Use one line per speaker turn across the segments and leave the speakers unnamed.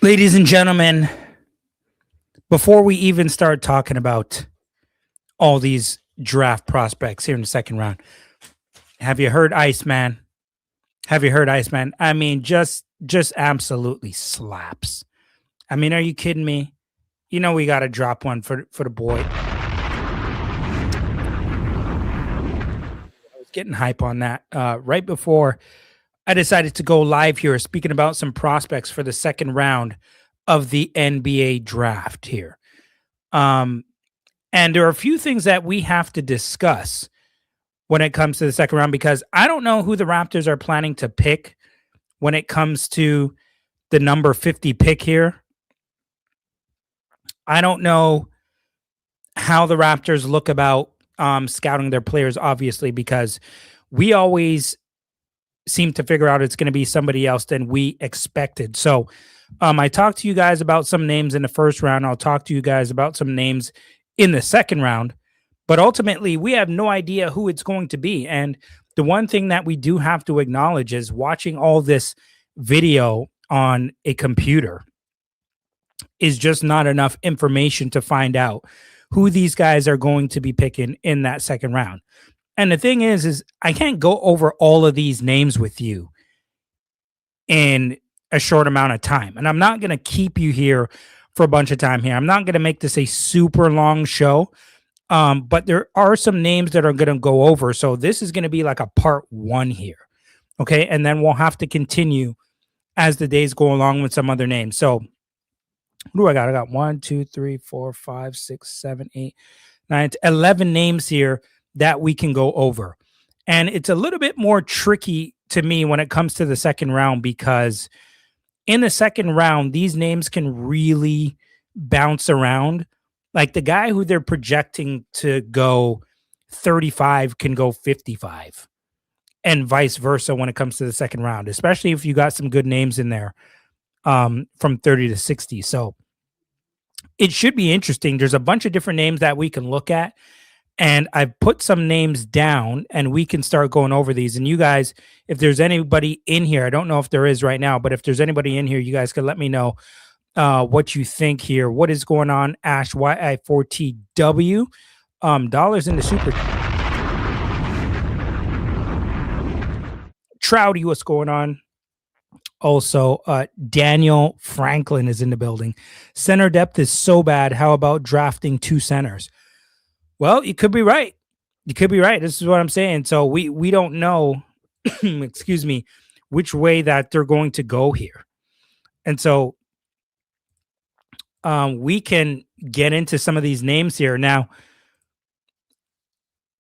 Ladies and gentlemen, before we even start talking about all these draft prospects here in the second round, have you heard Iceman? Have you heard Iceman? I mean, just absolutely slaps. I mean, are you kidding me? You know we got to drop one for the boy. I was getting hype on that right before I decided to go live here, speaking about some prospects for the second round of the NBA draft here. And there are a few things that we have to discuss when it comes to the second round, because I don't know who the Raptors are planning to pick when it comes to the number 50 pick here. I don't know how the Raptors look about scouting their players, obviously, because we always seem to figure out it's going to be somebody else than we expected. So I talked to you guys about some names in the first round. I'll talk to you guys about some names in the second round. But ultimately, we have no idea who it's going to be. And the one thing that we do have to acknowledge is watching all this video on a computer is just not enough information to find out who these guys are going to be picking in that second round. And the thing is I can't go over all of these names with you in a short amount of time. And I'm not going to keep you here for a bunch of time here. I'm not going to make this a super long show. But there are some names that are going to go over. So this is going to be like a part one here. Okay. And then we'll have to continue as the days go along with some other names. So who do I got? I got 1, 2, 3, 4, 5, 6, 7, 8, 9, 11 names here that we can go over. And it's a little bit more tricky to me when it comes to the second round, because in the second round, these names can really bounce around. Like the guy who they're projecting to go 35 can go 55, and vice versa when it comes to the second round, especially if you got some good names in there from 30 to 60. So it should be interesting. There's a bunch of different names that we can look at, and I've put some names down and we can start going over these. And you guys, if there's anybody in here, I don't know if there is right now, but if there's anybody in here, you guys can let me know what you think here. What is going on, Ash YI4TW? Dollars in the super. Trouty, what's going on? Also, Daniel Franklin is in the building. Center depth is so bad. How about drafting 2 centers? Well, you could be right. You could be right. This is what I'm saying. So we don't know, excuse me, which way that they're going to go here. And so we can get into some of these names here. Now,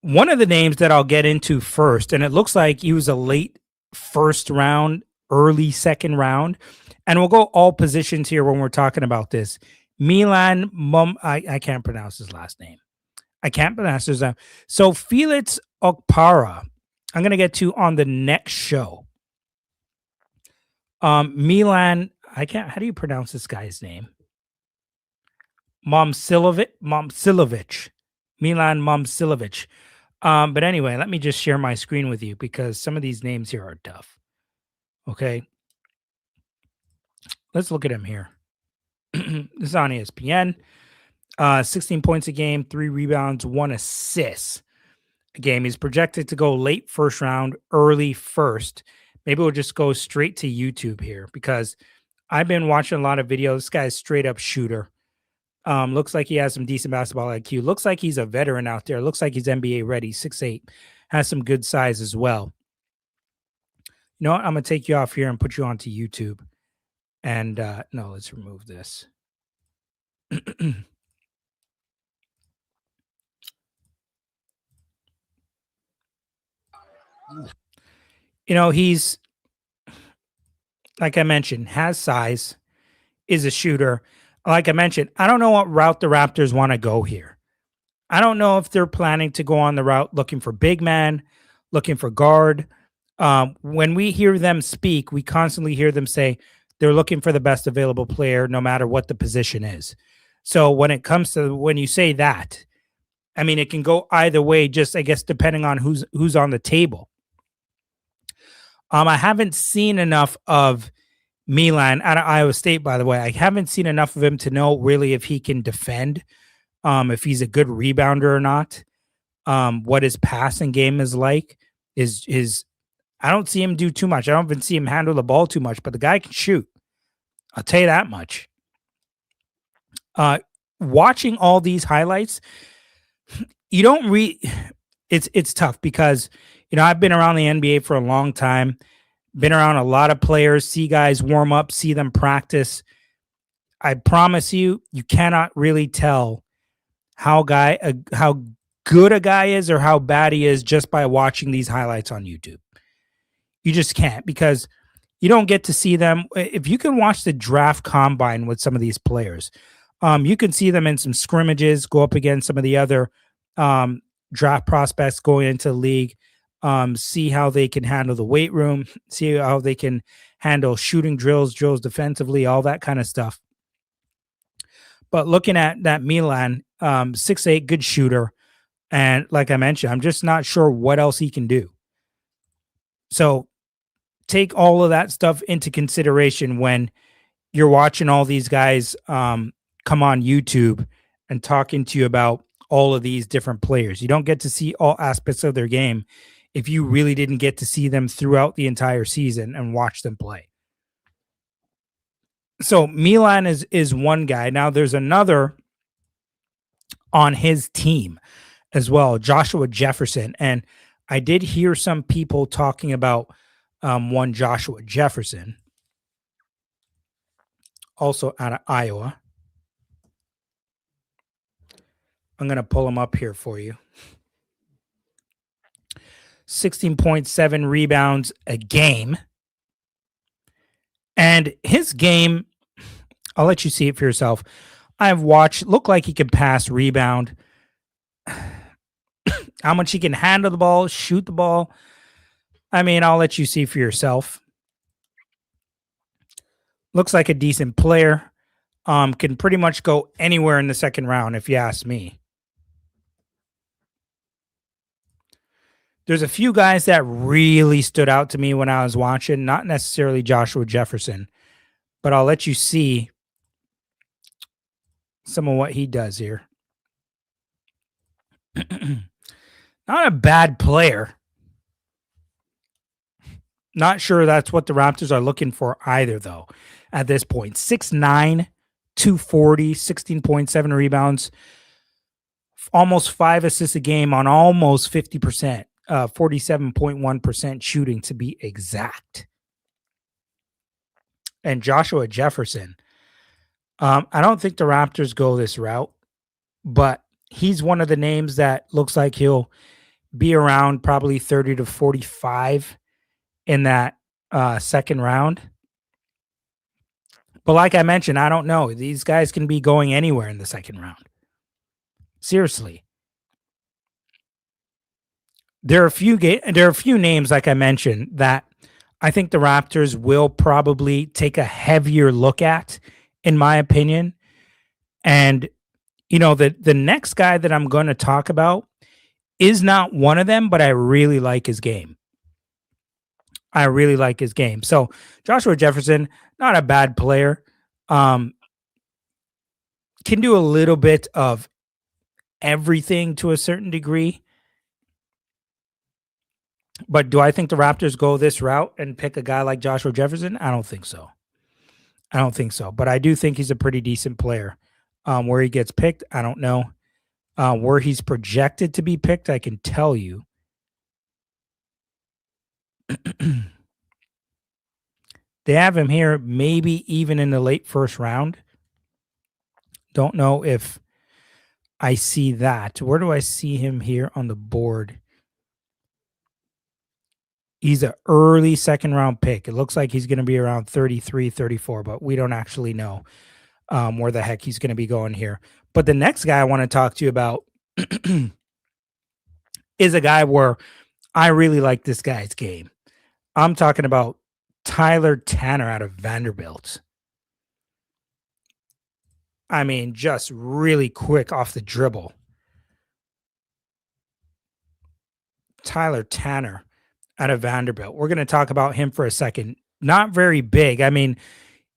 one of the names that I'll get into first, and it looks like he was a late first round, early second round, and we'll go all positions here when we're talking about this. Milan I can't pronounce his last name. I can't pronounce his name. So Felix Okpara, I'm going to get to on the next show. Milan, how do you pronounce this guy's name? Momcilovic, Milan Momcilovic. But anyway, let me just share my screen with you because some of these names here are tough. Okay. Let's look at him here. This is on ESPN. 16 points a game, 3 rebounds, 1 assist a game. He's projected to go late first round, early first. Maybe we'll just go straight to YouTube here because I've been watching a lot of videos. This guy's straight up shooter. Looks like he has some decent basketball IQ. Looks like he's a veteran out there. Looks like he's NBA ready. 6'8", has some good size as well. You know what? I'm going to take you off here and put you onto YouTube. And no, let's remove this. You know, he's, like I mentioned, has size, is a shooter. Like I mentioned, I don't know what route the Raptors want to go here. I don't know if they're planning to go on the route looking for big man, looking for guard. When we hear them speak, we constantly hear them say they're looking for the best available player, no matter what the position is. So when it comes to when you say that, I mean, it can go either way, just I guess depending on who's on the table. I haven't seen enough of Milan out of Iowa State, by the way. I haven't seen enough of him to know really if he can defend, if he's a good rebounder or not. What his passing game is like is I don't see him do too much. I don't even see him handle the ball too much, but the guy can shoot. I'll tell you that much. Watching all these highlights, you don't it's tough because I've been around the NBA for a long time, been around a lot of players, see guys warm up, see them practice. I promise you, you cannot really tell how good a guy is or how bad he is just by watching these highlights on YouTube. You just can't, because you don't get to see them. If you can watch the draft combine with some of these players, you can see them in some scrimmages, go up against some of the other draft prospects going into the league, see how they can handle the weight room, see how they can handle shooting drills defensively, all that kind of stuff. But looking at that Milan, 6'8", good shooter. And like I mentioned, I'm just not sure what else he can do. So take all of that stuff into consideration when you're watching all these guys come on YouTube and talking to you about all of these different players. You don't get to see all aspects of their game if you really didn't get to see them throughout the entire season and watch them play. So Milan is one guy. Now there's another on his team as well, Joshua Jefferson. And I did hear some people talking about one Joshua Jefferson, also out of Iowa. I'm going to pull him up here for you. 16.7 rebounds a game. And his game, I'll let you see it for yourself. I've watched, look like he can pass, rebound. How much he can handle the ball, shoot the ball. I mean, I'll let you see for yourself. Looks like a decent player. Can pretty much go anywhere in the second round, if you ask me. There's a few guys that really stood out to me when I was watching, not necessarily Joshua Jefferson, but I'll let you see some of what he does here. Not a bad player. Not sure that's what the Raptors are looking for either, though, at this point. 6'9", 240, 16.7 rebounds, almost 5 assists a game on almost 50%, 47.1% shooting to be exact. And Joshua Jefferson, I don't think the Raptors go this route, but he's one of the names that looks like he'll be around probably 30 to 45 in that second round. But like I mentioned, I don't know. These guys can be going anywhere in the second round. Seriously. There are a few names, like I mentioned, that I think the Raptors will probably take a heavier look at, in my opinion. And, the next guy that I'm going to talk about is not one of them, but I really like his game. So Joshua Jefferson, not a bad player. Can do a little bit of everything to a certain degree. But do I think the Raptors go this route and pick a guy like Joshua Jefferson? I don't think so. But I do think he's a pretty decent player. Where he gets picked, I don't know. Where he's projected to be picked, I can tell you. They have him here maybe even in the late first round. Don't know if I see that. Where do I see him here on the board? He's an early second round pick. It looks like he's going to be around 33, 34, but we don't actually know where the heck he's going to be going here. But the next guy I want to talk to you about is a guy where I really like this guy's game. I'm talking about Tyler Tanner out of Vanderbilt. I mean, just really quick off the dribble. Tyler Tanner out of Vanderbilt. We're going to talk about him for a second not very big. I mean,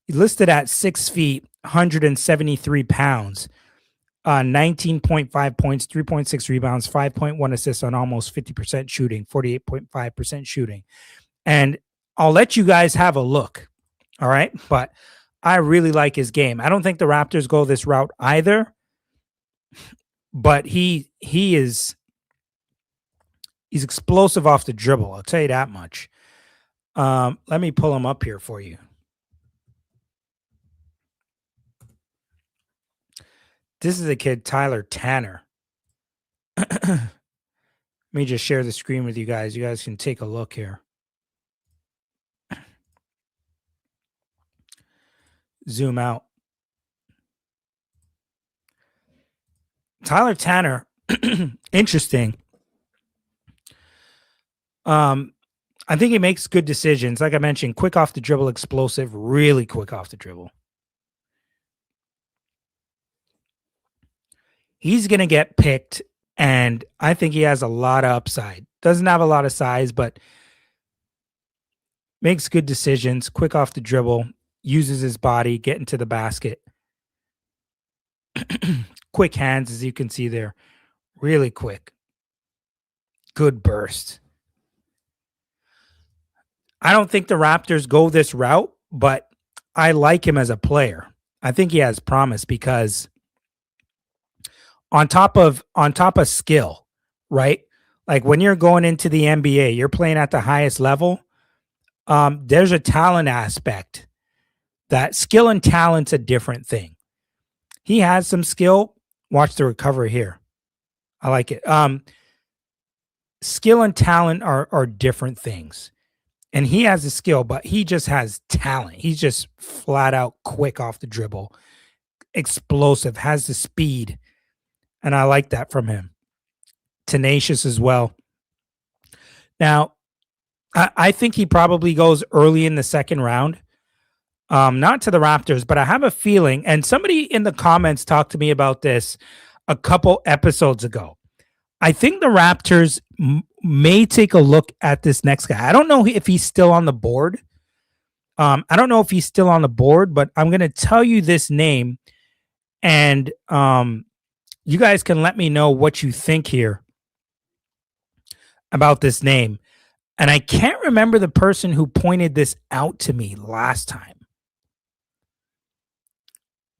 he listed at 6 feet, 173 pounds, 19.5 points, 3.6 rebounds, 5.1 assists on almost 50% shooting, 48.5% shooting. And I'll let you guys have a look. All right. But I really like his game. I don't think the Raptors go this route either. But he's explosive off the dribble. I'll tell you that much. Let me pull him up here for you. This is a kid, Tyler Tanner. Let me just share the screen with you guys. You guys can take a look here. Zoom out. Tyler Tanner, interesting. I think he makes good decisions. Like I mentioned, quick off the dribble, explosive, really quick off the dribble. He's going to get picked, and I think he has a lot of upside. Doesn't have a lot of size, but makes good decisions, quick off the dribble, uses his body, getting to the basket. Quick hands, as you can see there. Really quick. Good burst. I don't think the Raptors go this route, but I like him as a player. I think he has promise because on top of skill, right? Like when you're going into the NBA, you're playing at the highest level. There's a talent aspect. That skill and talent's a different thing. He has some skill. Watch the recovery here. I like it. Skill and talent are different things. And he has the skill, but he just has talent. He's just flat out quick off the dribble, explosive, has the speed. And I like that from him. Tenacious as well. Now, I think he probably goes early in the second round. Not to the Raptors, but I have a feeling, and somebody in the comments talked to me about this a couple episodes ago. I think the Raptors may take a look at this next guy. I don't know if he's still on the board. But I'm going to tell you this name, and you guys can let me know what you think here about this name. And I can't remember the person who pointed this out to me last time.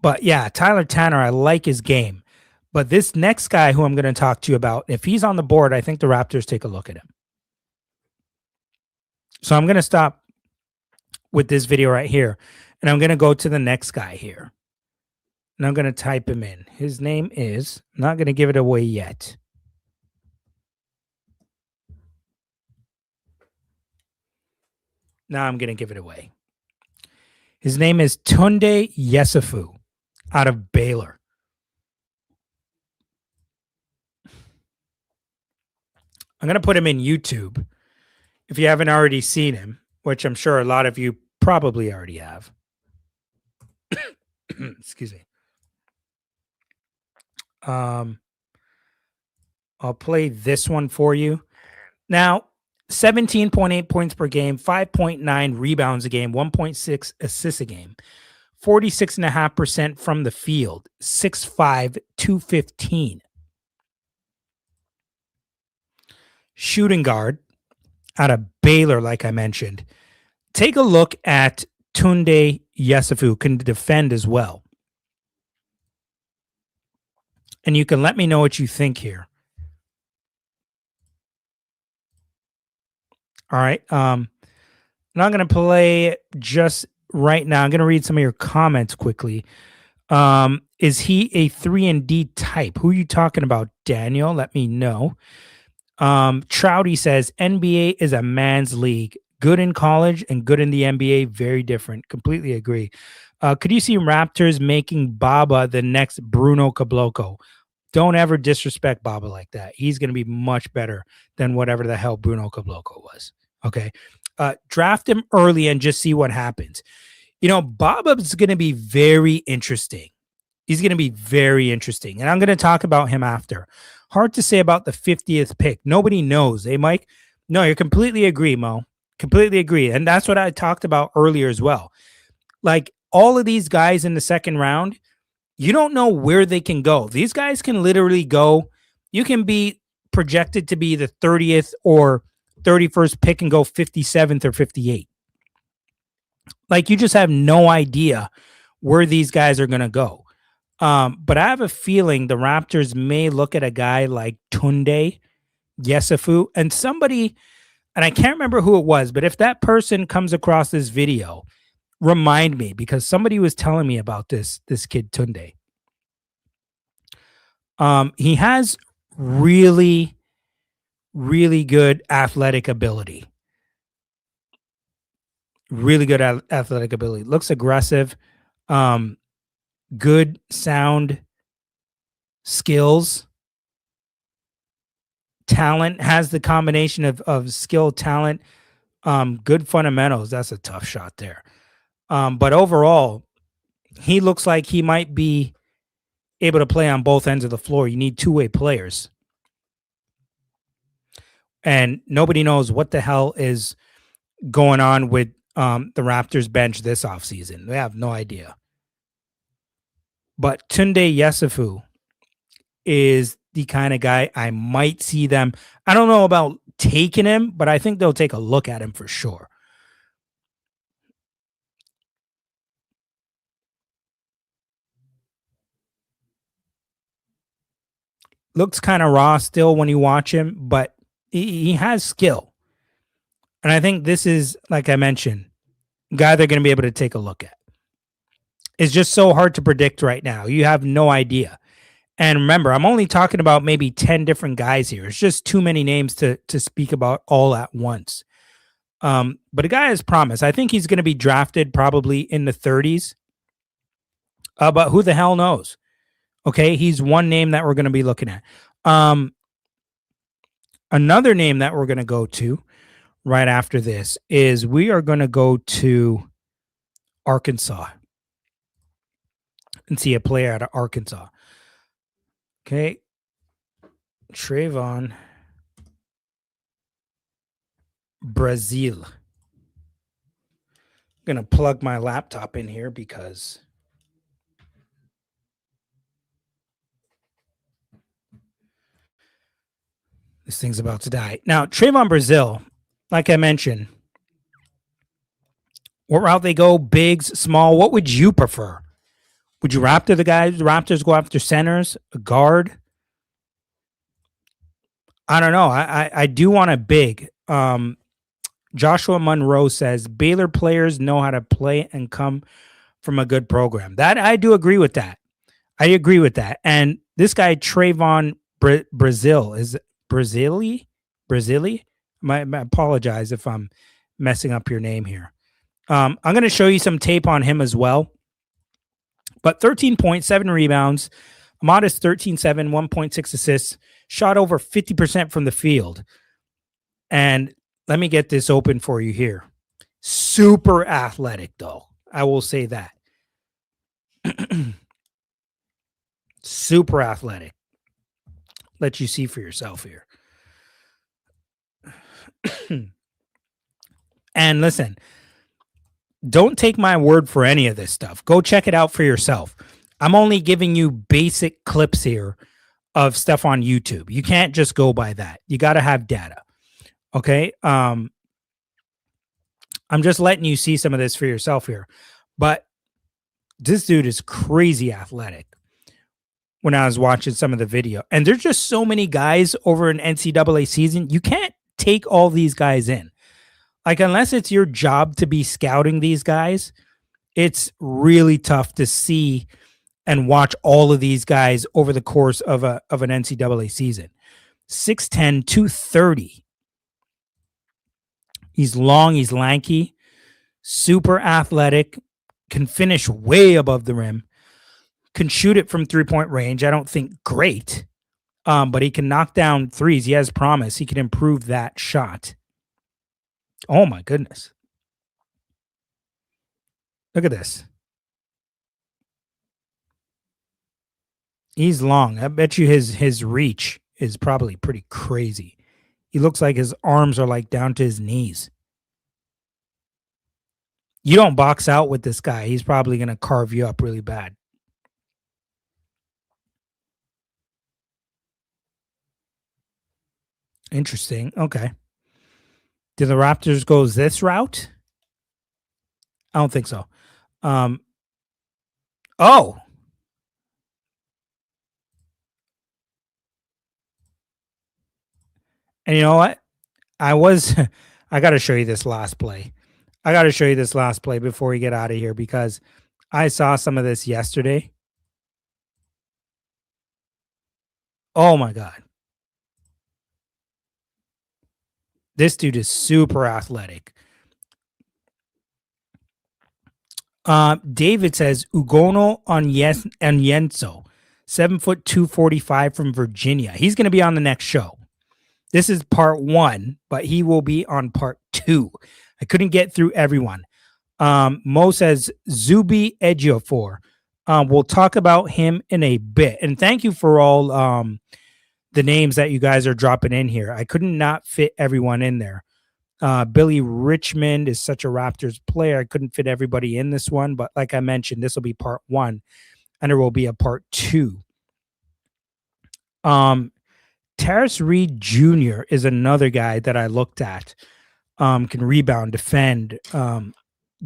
But yeah, Tyler Tanner, I like his game. But this next guy who I'm going to talk to you about, if he's on the board, I think the Raptors take a look at him. So I'm going to stop with this video right here. And I'm going to go to the next guy here. And I'm going to type him in. His name is, I'm not going to give it away yet. Now I'm going to give it away. His name is Tounde Yessoufou out of Baylor. I'm going to put him in YouTube if you haven't already seen him, which I'm sure a lot of you probably already have. Excuse me. I'll play this one for you. Now, 17.8 points per game, 5.9 rebounds a game, 1.6 assists a game, 46.5% from the field, 6'5", 215. Shooting guard out of Baylor, like I mentioned. Take a look at Tounde Yessoufou, can defend as well. And you can let me know what you think here. All right. I'm not going to play just right now. I'm going to read some of your comments quickly. Is he a 3-and-D type? Who are you talking about, Daniel? Let me know. Trouty says, NBA is a man's league. Good in college and good in the NBA. Very different. Completely agree. Could you see Raptors making Baba the next Bruno Caboclo? Don't ever disrespect Baba like that. He's going to be much better than whatever the hell Bruno Caboclo was. Okay. Draft him early and just see what happens. You know, Baba's going to be very interesting. He's going to be very interesting. And I'm going to talk about him after. Hard to say about the 50th pick. Nobody knows. Mike? No, you're completely agree, Mo. Completely agree. And that's what I talked about earlier as well. Like all of these guys in the second round, you don't know where they can go. These guys can literally go. You can be projected to be the 30th or 31st pick and go 57th or 58th. Like you just have no idea where these guys are going to go. But I have a feeling the Raptors may look at a guy like Tounde Yessoufou and somebody, and I can't remember who it was, but if that person comes across this video, remind me because somebody was telling me about this kid Tounde. He has really, really good athletic ability. Really good athletic ability. Looks aggressive. Good sound skills. Talent, has the combination of skill, talent, good fundamentals. That's a tough shot there. But overall, he looks like he might be able to play on both ends of the floor. You need two-way players. And nobody knows what the hell is going on with the Raptors bench this offseason. They have no idea. But Tounde Yessoufou is the kind of guy I might see them. I don't know about taking him, but I think they'll take a look at him for sure. Looks kind of raw still when you watch him, but he has skill. And I think this is, like I mentioned, a guy they're going to be able to take a look at. It's just so hard to predict right now. You have no idea. And remember, I'm only talking about maybe 10 different guys here. It's just too many names to speak about all at once. But a guy has promise. I think he's going to be drafted probably in the 30s. But who the hell knows? Okay, he's one name that we're going to be looking at. Another name that we're going to go to right after this is we are going to go to Arkansas and see a player out of Arkansas. Okay. Trevon Brazile. I'm going to plug my laptop in here because this thing's about to die. Now, Trevon Brazile, like I mentioned, what route they go, bigs, small, what would you prefer? Would you Raptor the guys? The Raptors go after centers, a guard? I don't know. I do want a big. Joshua Monroe says Baylor players know how to play and come from a good program. That I do agree with that. I agree with that. And this guy Trevon Brazile is Brazile. I apologize if I'm messing up your name here. I'm going to show you some tape on him as well. But 13 points, 7 rebounds, a modest 13-7, 1.6 assists, shot over 50% from the field. And let me get this open for you here. Super athletic, though. I will say that. Super athletic. Let you see for yourself here. And listen, don't take my word for any of this stuff. Go check it out for yourself. I'm only giving you basic clips here of stuff on YouTube. You can't just go by that. You got to have data. Okay? I'm just letting you see some of this for yourself here. But this dude is crazy athletic when I was watching some of the video. And there's just so many guys over an NCAA season. You can't take all these guys in. Like, unless it's your job to be scouting these guys, it's really tough to see and watch all of these guys over the course of an NCAA season. 6'10", 230. He's long, he's lanky, super athletic, can finish way above the rim, can shoot it from three-point range. I don't think great, but he can knock down threes. He has promise. He can improve that shot. Oh, my goodness. Look at this. He's long. I bet you his reach is probably pretty crazy. He looks like his arms are like down to his knees. You don't box out with this guy. He's probably going to carve you up really bad. Interesting. Okay. Do the Raptors go this route? I don't think so. Um, oh, and you know what? I was, I got to show you this last play. I got to show you this last play before we get out of here because I saw some of this yesterday. Oh my God. This dude is super athletic. David says Ugono on Yenso, 7 foot 245 from Virginia. He's going to be on the next show. This is part 1, but he will be on part 2. I couldn't get through everyone. Mo says Zuby Ejiofor. We'll talk about him in a bit. And thank you for all the names that you guys are dropping in here. I couldn't not fit everyone in there. Billy Richmond is such a Raptors player. I couldn't fit everybody in this one, but like I mentioned, this will be part 1, and there will be a part 2. Tarris Reed Jr. is another guy that I looked at. Can rebound, defend,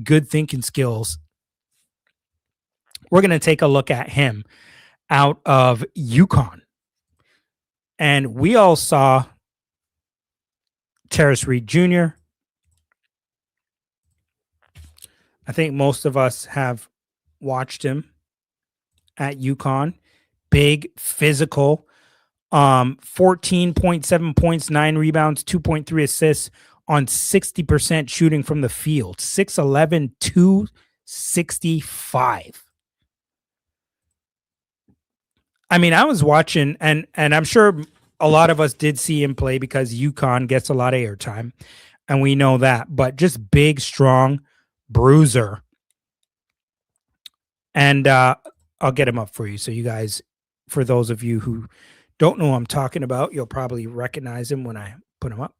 good thinking skills. We're going to take a look at him out of UConn. And we all saw Tarris Reed Jr. I think most of us have watched him at UConn. Big, physical, 14.7 points, 9 rebounds, 2.3 assists on 60% shooting from the field. 6'11", 265. I mean, I was watching, and I'm sure a lot of us did see him play because UConn gets a lot of airtime, and we know that. But just big, strong bruiser. And I'll get him up for you. So you guys, for those of you who don't know who I'm talking about, you'll probably recognize him when I put him up.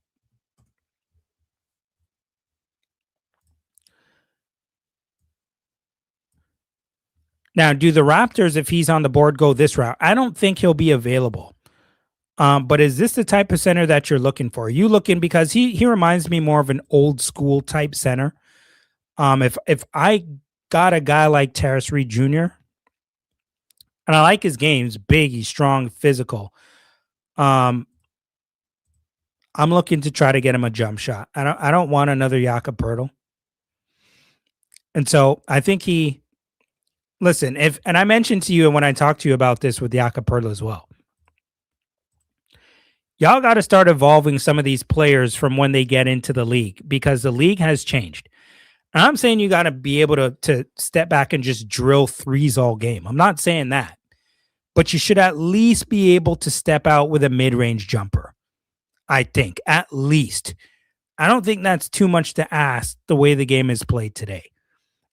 Now, do the Raptors, if he's on the board, go this route? I don't think he'll be available. But is this the type of center that you're looking for? Are you looking, because he reminds me more of an old school type center. If I got a guy like Tarris Reed Jr., and I like his games, big, he's strong, physical. I'm looking to try to get him a jump shot. I don't want another Jakob Poeltl. And so I think listen, and I mentioned to you when I talked to you about this with Jakob Poeltl as well. Y'all got to start evolving some of these players from when they get into the league, because the league has changed. And I'm saying you got to be able to step back and just drill threes all game. I'm not saying that, but you should at least be able to step out with a mid-range jumper. I think, at least. I don't think that's too much to ask the way the game is played today.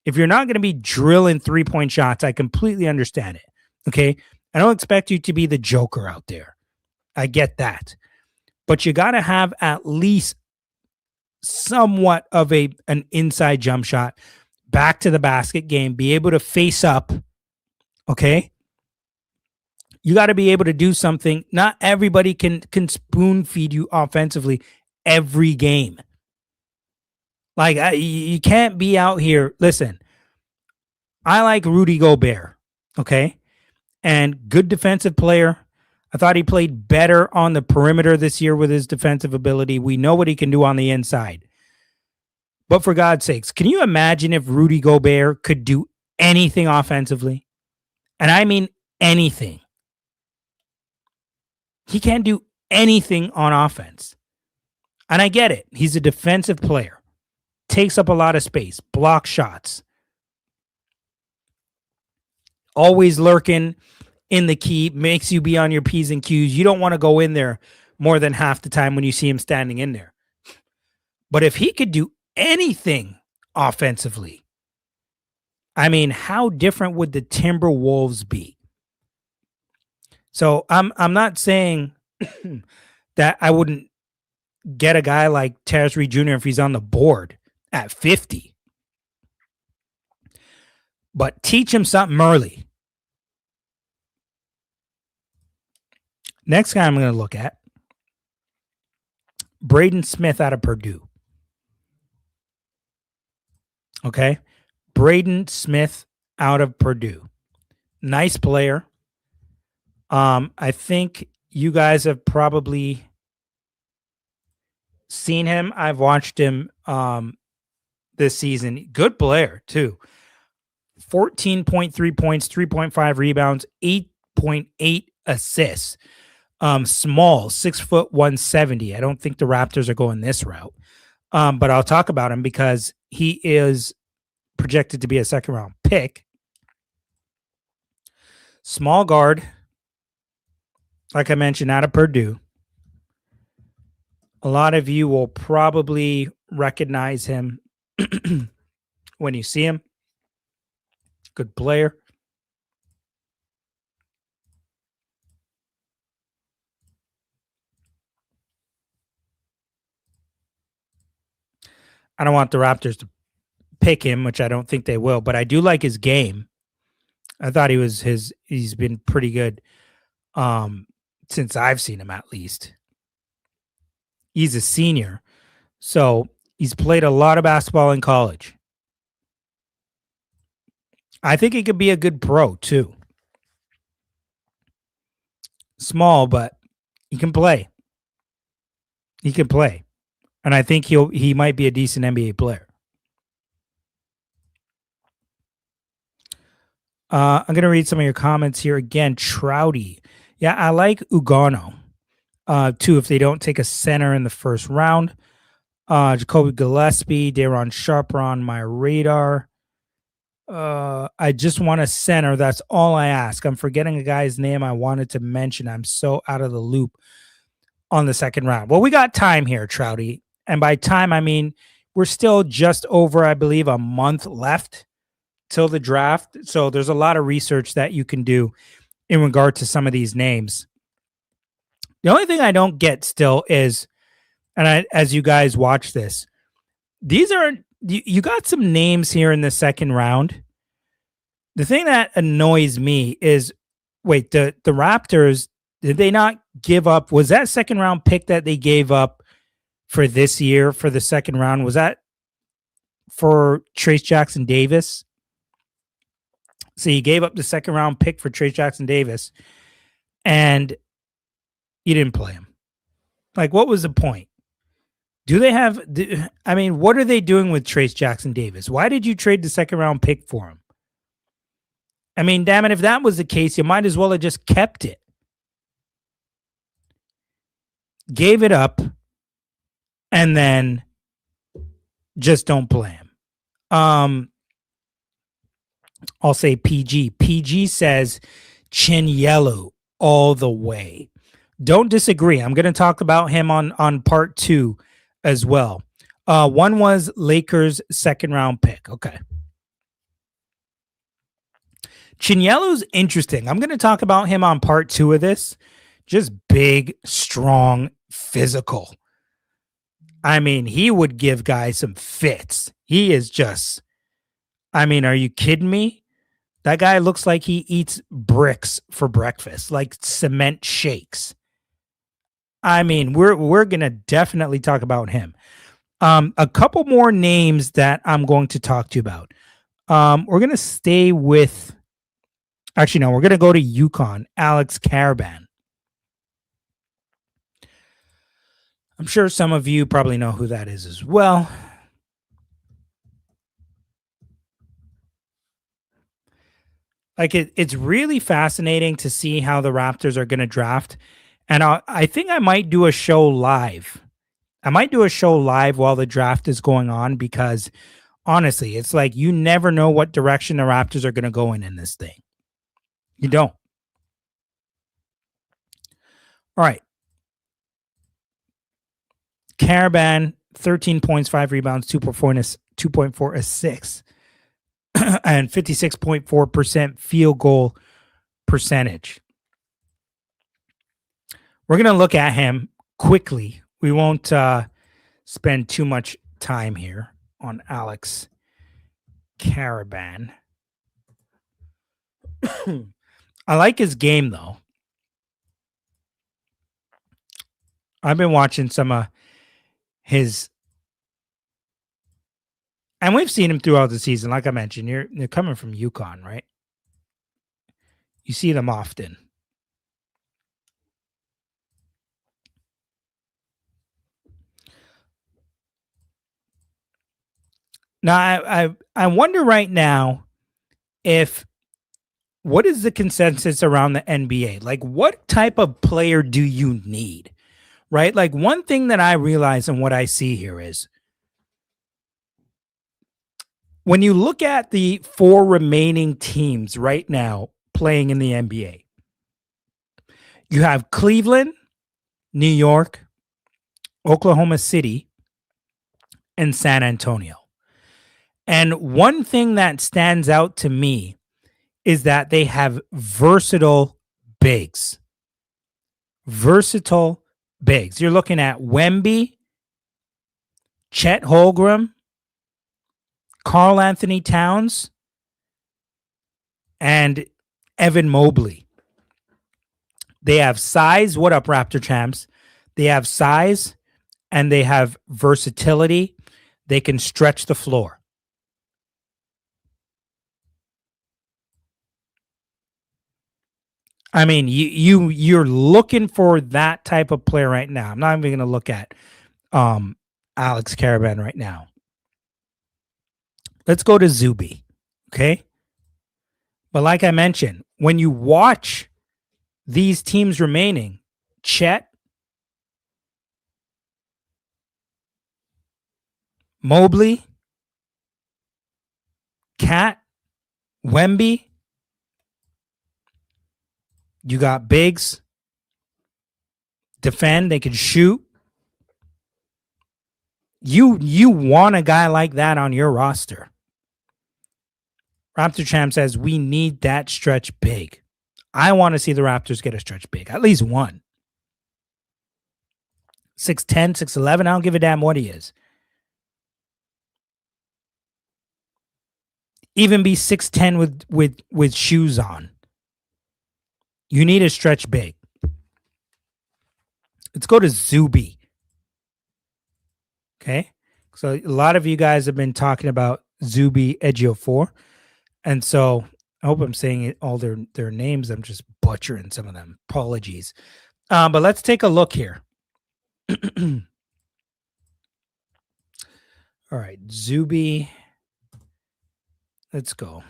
If you're not going to be drilling 3-point shots, I completely understand it. Okay? I don't expect you to be the Joker out there. I get that. But you got to have at least somewhat of an inside jump shot, back to the basket game, be able to face up. Okay? You got to be able to do something. Not everybody can spoon feed you offensively every game. Like, you can't be out here. Listen, I like Rudy Gobert, okay? And good defensive player. I thought he played better on the perimeter this year with his defensive ability. We know what he can do on the inside. But for God's sakes, can you imagine if Rudy Gobert could do anything offensively? And I mean anything. He can't do anything on offense. And I get it. He's a defensive player. Takes up a lot of space. Block shots. Always lurking in the key. Makes you be on your P's and Q's. You don't want to go in there more than half the time when you see him standing in there. But if he could do anything offensively, I mean, how different would the Timberwolves be? So I'm not saying that I wouldn't get a guy like Tarris Reed Jr. if he's on the board at 50. but teach him something early. Next guy I'm going to look at, Braden Smith out of Purdue. Okay. Braden Smith out of Purdue. Nice player. I think you guys have probably seen him. I've watched him this season. Good player, too. 14.3 points, 3.5 rebounds, 8.8 assists. Small, 6'1", 170. I don't think the Raptors are going this route. But I'll talk about him because he is projected to be a second-round pick. Small guard, like I mentioned, out of Purdue. A lot of you will probably recognize him when you see him. Good player. I don't want the Raptors to pick him, which I don't think they will, but I do like his game. I thought he's been pretty good since I've seen him, at least. He's a senior, so he's played a lot of basketball in college. I think he could be a good pro too. Small, but he can play. He can play. And I think he might be a decent NBA player. I'm going to read some of your comments here again. Trouty. Yeah, I like Ugano, too, if they don't take a center in the first round. Jacoby Gillespie, Daron Sharp are on my radar. I just want a center. That's all I ask. I'm forgetting a guy's name I wanted to mention. I'm so out of the loop on the second round. Well, we got time here, Trouty. And by time, I mean we're still just over, I believe, a month left till the draft. So there's a lot of research that you can do in regard to some of these names. The only thing I don't get still is, and as you guys watch this, these are, you got some names here in the second round. The thing that annoys me is, wait, the Raptors, did they not give up? Was that second round pick that they gave up for this year for the second round? Was that for Trace Jackson Davis? So you gave up the second round pick for Trace Jackson Davis and you didn't play him. Like, what was the point? Do they have, I mean, what are they doing with Trace Jackson Davis? Why did you trade the second round pick for him? I mean, damn it, if that was the case, you might as well have just kept it. Gave it up and then just don't play him. I'll say PG. PG says Chinyelu all the way. Don't disagree. I'm going to talk about him on part 2 as well. One was Lakers second round pick. Okay. Chinyelu's interesting. I'm going to talk about him on part 2 of this. Just big, strong, physical. I mean, he would give guys some fits. He is just, I mean, are you kidding me? That guy looks like he eats bricks for breakfast, like cement shakes. I mean, we're going to definitely talk about him. A couple more names that I'm going to talk to you about. We're going to stay with, actually, no, we're going to go to UConn, Alex Karaban. I'm sure some of you probably know who that is as well. Like it's really fascinating to see how the Raptors are going to draft. And I think I might do a show live. I might do a show live while the draft is going on because honestly, it's like you never know what direction the Raptors are going to go in this thing. You don't. All right. Karaban, 13 points, 5 rebounds, 2.4 assists, and 56.4% field goal percentage. We're going to look at him quickly. We won't spend too much time here on Alex Karaban. I like his game, though. I've been watching some of his, and we've seen him throughout the season. Like I mentioned, you're coming from UConn, right? You see them often. Now, I wonder right now if what is the consensus around the NBA? Like, what type of player do you need? Right? Like, one thing that I realize and what I see here is when you look at the 4 remaining teams right now playing in the NBA, you have Cleveland, New York, Oklahoma City, and San Antonio. And one thing that stands out to me is that they have versatile bigs. Versatile bigs. You're looking at Wemby, Chet Holmgren, Karl Anthony Towns, and Evan Mobley. They have size. What up, Raptor champs? They have size and they have versatility. They can stretch the floor. I mean, you're looking for that type of player right now. I'm not even going to look at Alex Karaban right now. Let's go to Zuby, okay? But like I mentioned, when you watch these teams remaining, Chet, Mobley, Cat, Wemby, you got bigs, defend, they can shoot. You want a guy like that on your roster. Raptor Champ says we need that stretch big. I want to see the Raptors get a stretch big, at least one. 6'10", 6'11", I don't give a damn what he is. Even be 6'10" with shoes on. You need a stretch big. Let's go to Zuby. Okay. So a lot of you guys have been talking about Zuby Ejiofor. And so I hope I'm saying all their names. I'm just butchering some of them. Apologies. But let's take a look here. All right. Zuby. Let's go.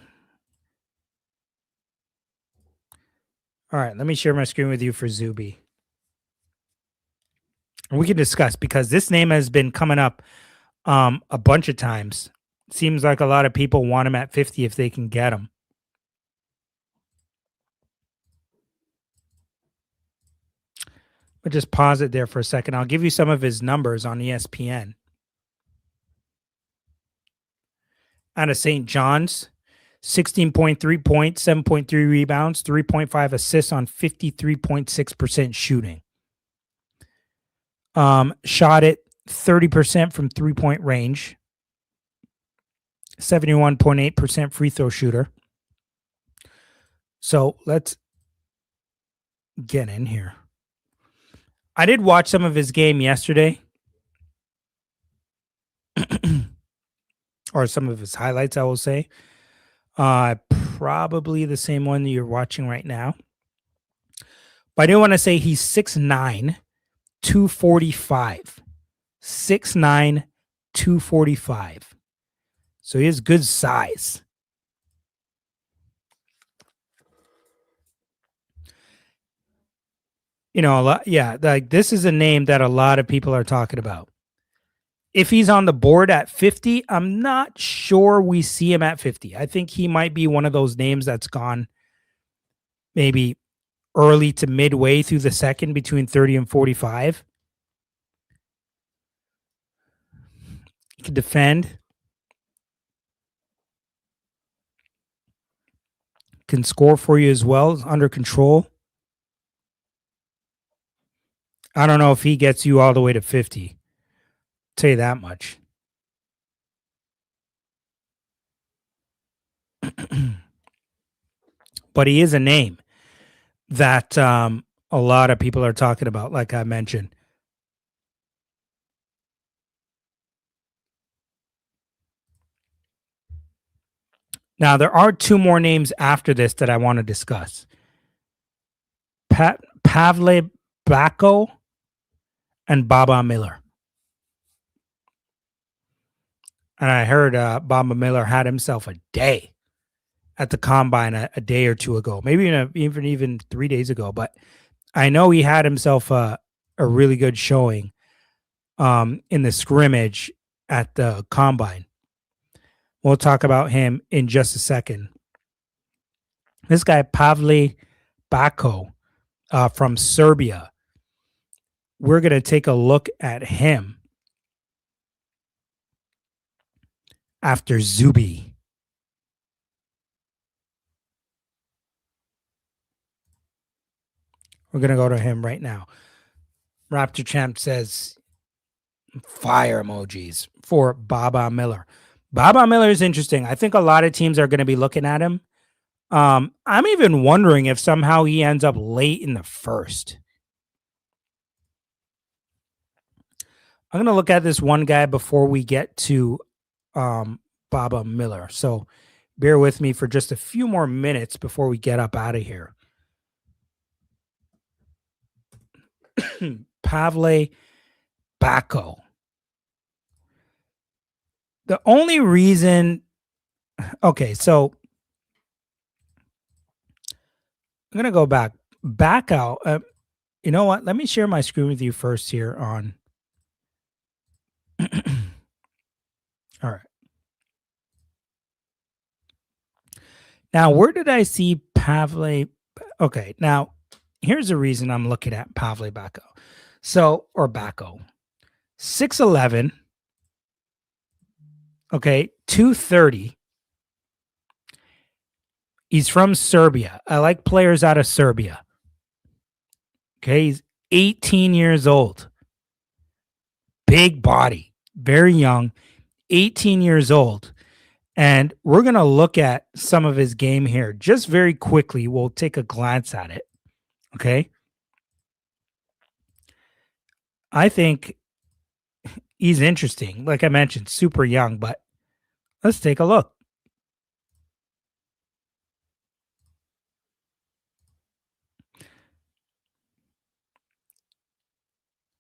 All right. Let me share my screen with you for Zuby. And we can discuss because this name has been coming up a bunch of times. Seems like a lot of people want him at 50 if they can get him. But just pause it there for a second. I'll give you some of his numbers on ESPN. Out of St. John's, 16.3 points, 7.3 rebounds, 3.5 assists on 53.6% shooting. Shot it 30% from 3-point range, 71.8% free throw shooter. So let's get in here. I did watch some of his game yesterday. Or some of his highlights, I will say. Probably the same one that you're watching right now. But I do want to say he's 6'9", 245. 6'9", 245. So he has good size. You know, a lot, yeah, like this is a name that a lot of people are talking about. If he's on the board at 50, I'm not sure we see him at 50. I think he might be one of those names that's gone maybe early to midway through the second between 30 and 45. He can defend. Can score for you as well. Is under control. I don't know if he gets you all the way to 50. Tell you that much. but he is a name that a lot of people are talking about, like I mentioned. Now, there are two more names after this that I want to discuss. Pavle Backo and Baba Miller. And I heard Baba Miller had himself a day at the combine a day or two ago, maybe even 3 days ago. But I know he had himself a really good showing in the scrimmage at the combine. We'll talk about him in just a second. This guy, Pavle Backo from Serbia, we're going to take a look at him after Zuby. We're going to go to him right now. Raptor Champ says fire emojis for Baba Miller. Baba Miller is interesting. I think a lot of teams are going to be looking at him. I'm even wondering if somehow he ends up late in the first. I'm going to look at this one guy before we get to Baba Miller. So bear with me for just a few more minutes before we get up out of here. Pavle Backo. The only reason, okay, so I'm going to go back out. You know what? Let me share my screen with you first here on. All right. Now, where did I see Pavle? Okay, now here's the reason I'm looking at Pavle Backo. So, or Backo. 6'11". Okay, 230. He's from Serbia. I like players out of Serbia. Okay, he's 18 years old. Big body, very young, 18 years old. And we're going to look at some of his game here just very quickly. We'll take a glance at it. Okay. I think he's interesting. Like I mentioned, super young, but let's take a look.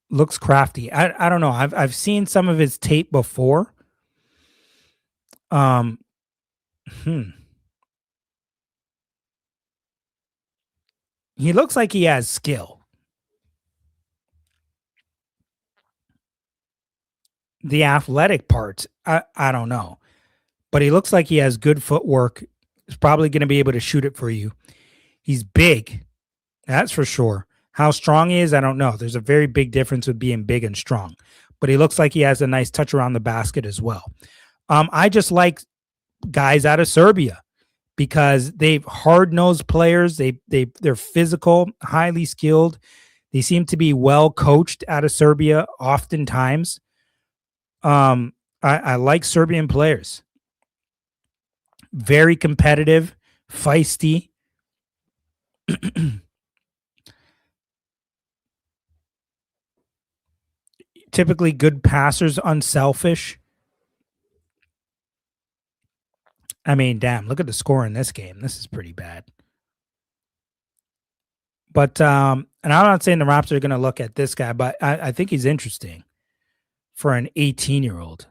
Looks crafty. I don't know. I've seen some of his tape before. He looks like he has skill. The athletic part, I don't know. But he looks like he has good footwork. He's probably going to be able to shoot it for you. He's big. That's for sure. How strong he is, I don't know. There's a very big difference with being big and strong. But he looks like he has a nice touch around the basket as well. I just like guys out of Serbia because they've hard-nosed players. They're physical, highly skilled. They seem to be well coached out of Serbia oftentimes. I like Serbian players. Very competitive, feisty. Typically good passers, unselfish. I mean, damn, look at the score in this game. This is pretty bad. But and I'm not saying the Raptors are going to look at this guy, but I think he's interesting for an 18-year-old.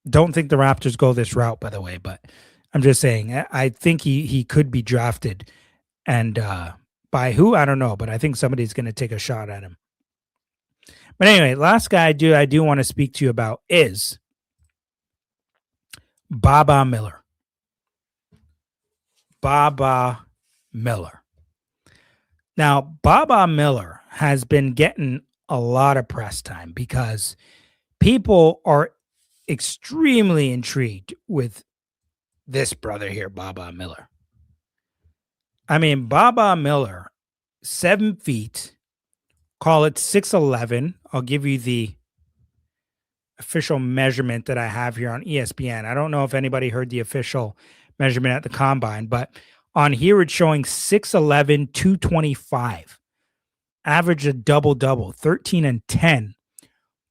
Don't think the Raptors go this route, by the way, but I'm just saying I think he could be drafted, and by who I don't know, but I think somebody's going to take a shot at him. But anyway, last guy I do want to speak to you about is Baba Miller. Baba Miller. Now, Baba Miller has been getting a lot of press time because people are extremely intrigued with this brother here, Baba Miller. I mean, Baba Miller, 7 feet, call it 6'11". I'll give you the official measurement that I have here on ESPN. I don't know if anybody heard the official measurement at the combine, but on here it's showing 6'11, 225. Average a double double, 13 and 10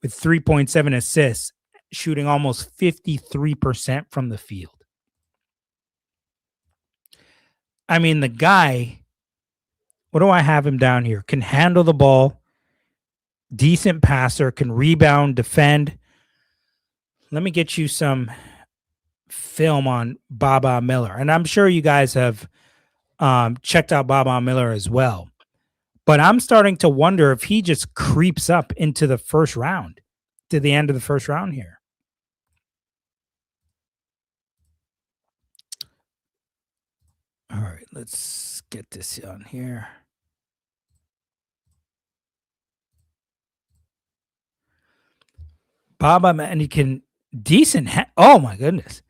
with 3.7 assists, shooting almost 53% from the field. I mean, the guy, what do I have him down here? Can handle the ball, decent passer, can rebound, defend. Let me get you some film on Baba Miller. And I'm sure you guys have checked out Baba Miller as well. But I'm starting to wonder if he just creeps up into the first round, to the end of the first round here. All right, let's get this on here. Baba, and he can decent. Oh my goodness.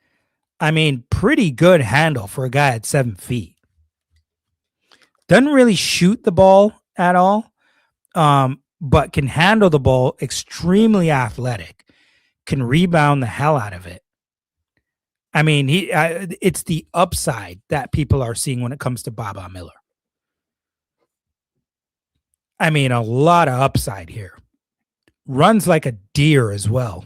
I mean, pretty good handle for a guy at 7 feet. Doesn't really shoot the ball at all, but can handle the ball, extremely athletic, can rebound the hell out of it. I mean, it's the upside that people are seeing when it comes to Baba Miller. I mean, a lot of upside here. Runs like a deer as well.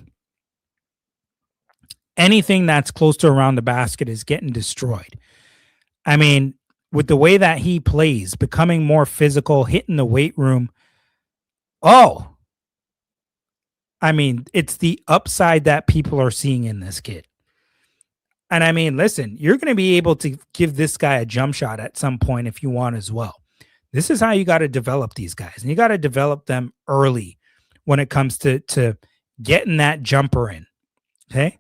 Anything that's close to around the basket is getting destroyed. I mean, with the way that he plays, becoming more physical, hitting the weight room. Oh, I mean, it's the upside that people are seeing in this kid. And I mean, listen, you're going to be able to give this guy a jump shot at some point if you want as well. This is how you got to develop these guys. And you got to develop them early when it comes to getting that jumper in. Okay?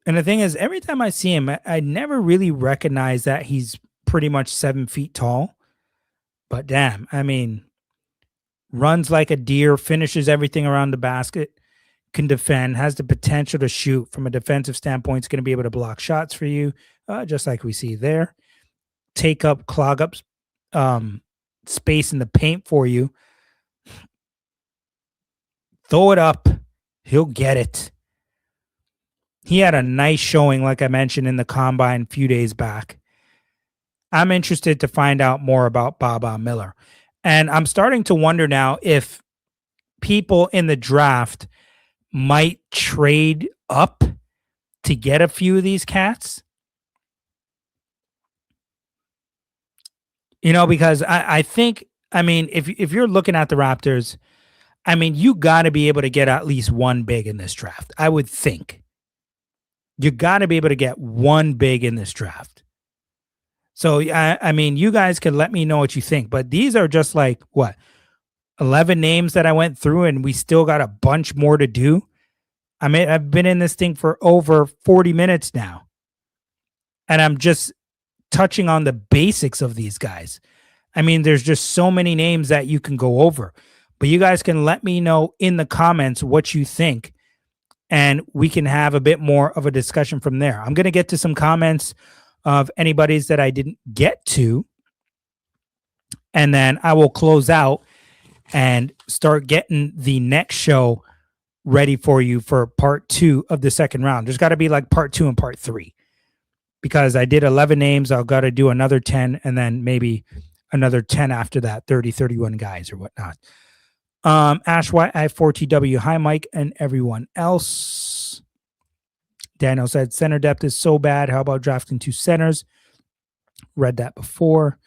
And the thing is, every time I see him, I never really recognize that he's pretty much 7 feet tall. But damn, I mean, runs like a deer, finishes everything around the basket, can defend, has the potential to shoot from a defensive standpoint. It's going to be able to block shots for you, just like we see there. Clog up space in the paint for you. Throw it up. He'll get it. He had a nice showing, like I mentioned, in the combine a few days back. I'm interested to find out more about Baba Miller. And I'm starting to wonder now if people in the draft might trade up to get a few of these cats. You know, because I think, I mean, if you're looking at the Raptors, I mean, you got to be able to get at least one big in this draft. I would think. You got to be able to get one big in this draft. So, I mean, you guys can let me know what you think, but these are just like, what, 11 names that I went through, and we still got a bunch more to do. I mean, I've been in this thing for over 40 minutes now, and I'm just touching on the basics of these guys. I mean, there's just so many names that you can go over, but you guys can let me know in the comments what you think, and we can have a bit more of a discussion from there. I'm going to get to some comments of anybody's that I didn't get to, and then I will close out and start getting the next show ready for you for part 2 of the second round. There's got to be like part 2 and part 3, because I did 11 names. I'll got to do another 10, and then maybe another 10 after that, 30, 31 guys or whatnot. Ash YI4TW, hi Mike and everyone else. Daniel said center depth is so bad. How about drafting 2 centers? Read that before.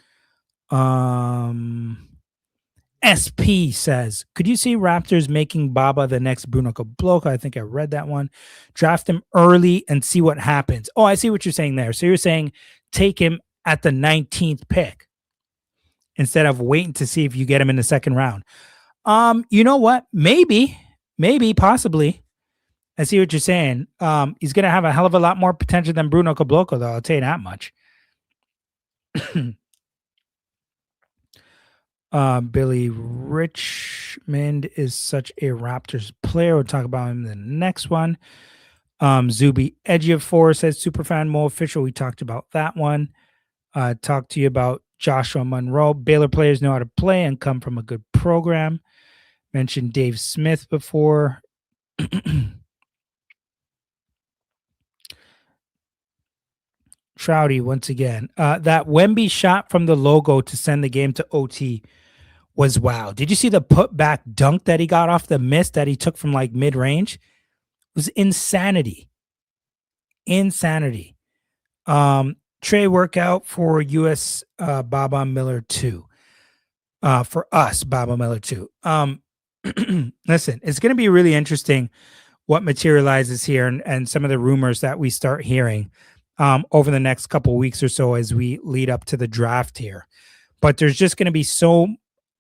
SP says, could you see Raptors making Baba the next Bruno Caboclo? I think I read that one. Draft him early and see what happens. Oh, I see what you're saying there. So you're saying take him at the 19th pick instead of waiting to see if you get him in the second round. You know what? Maybe, possibly. I see what you're saying. He's going to have a hell of a lot more potential than Bruno Caboclo, though. I'll tell you that much. Billy Richmond is such a Raptors player. We'll talk about him in the next one. Zuby Ejiofor says Superfan Mo official. We talked about that one. Talked to you about Joshua Monroe. Baylor players know how to play and come from a good program. Mentioned Dave Smith before. Trouty once again. That Wemby shot from the logo to send the game to OT was wow. Did you see the putback dunk that he got off the miss that he took from like mid-range? It was insanity. Insanity. Trey workout for US Baba Miller 2. For us, Baba Miller 2. Listen, it's going to be really interesting what materializes here and some of the rumors that we start hearing over the next couple weeks or so as we lead up to the draft here. But there's just going to be so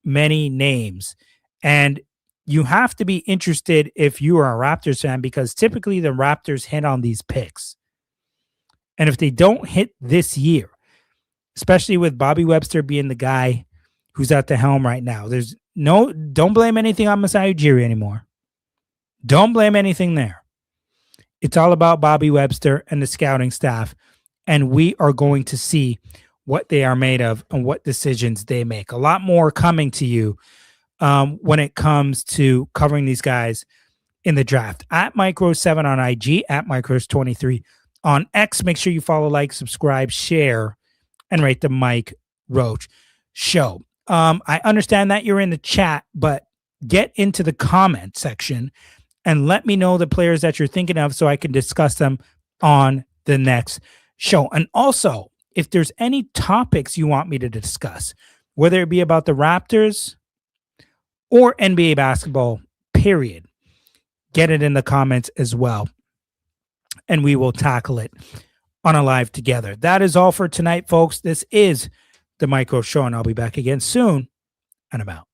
many names, and you have to be interested if you are a Raptors fan, because typically the Raptors hit on these picks. And if they don't hit this year, especially with Bobby Webster being the guy who's at the helm right now, don't blame anything on Masai Ujiri anymore. Don't blame anything there. It's all about Bobby Webster and the scouting staff, and we are going to see what they are made of and what decisions they make. A lot more coming to you when it comes to covering these guys in the draft. At Micro7 on IG, at Micros23 on X. Make sure you follow, like, subscribe, share, and rate the Mike Roach Show. I understand that you're in the chat, but get into the comment section and let me know the players that you're thinking of so I can discuss them on the next show. And also, if there's any topics you want me to discuss, whether it be about the Raptors or NBA basketball, period, get it in the comments as well, and we will tackle it on a live together. That is all for tonight, folks. This is the Micro Show, and I'll be back again soon, and I'm out.